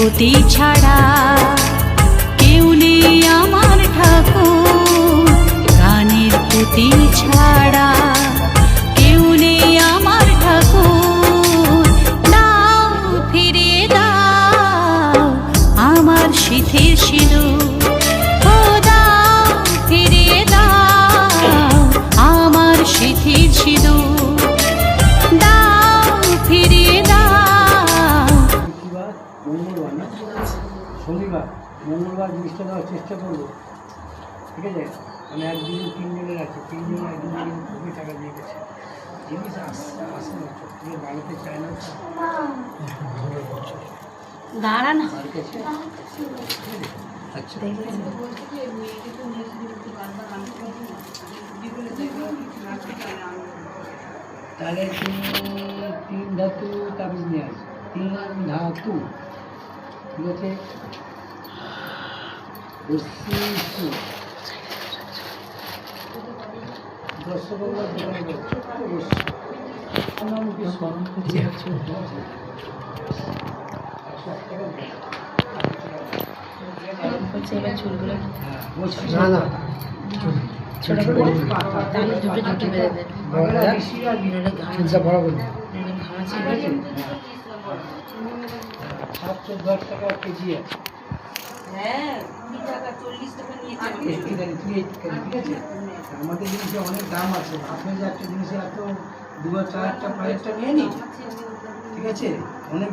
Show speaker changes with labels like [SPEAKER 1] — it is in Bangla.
[SPEAKER 1] পুঁতি ছাড়া কেউ নেই আমার ঠাকুর, গানের পুঁতি ছাড়া কেউ নেই আমার ঠাকুর। দাও ফিরিয়ে দাও আমার সিঁথির সিঁদুর, ও দাও ফিরিয়ে দাও আমার সিঁথির সিঁদুর, দাও ফিরিয়ে দাও।
[SPEAKER 2] মঙ্গলবার না শনিবার, মঙ্গলবার জিনিসটা দেওয়ার চেষ্টা করবো, ঠিক আছে? মানে একদিন তিনজনের আছে, তিনজন একদিন খুবই টাকা দিয়ে গেছে, জিনিস আসে না, সত্যি বাড়িতে চায় না,
[SPEAKER 1] দাঁড়া না।
[SPEAKER 2] আচ্ছা তাহলে তিন ধাতু তাবিজ নিয়ে আসবে, তিন ধাতু, ঠিক আছে? রসগোল্লা দোকানে
[SPEAKER 1] চুলগুলো
[SPEAKER 2] না না
[SPEAKER 1] ছোট করে তাহলে দুটো দুটো বেঁধে দেবে,
[SPEAKER 2] বড় করবে।
[SPEAKER 1] ঘামা ছিল।
[SPEAKER 2] 710 টাকা কেজি আছে।
[SPEAKER 1] হ্যাঁ 20 টাকা 40 টাকা নিয়ে
[SPEAKER 2] ঠিক আছে, আমাদের জিনিসে অনেক দাম আছে, আপনি যে একটা জিনিসে এত 2-4টা 5টা নিয়ে নিন, ঠিক আছে? অনেক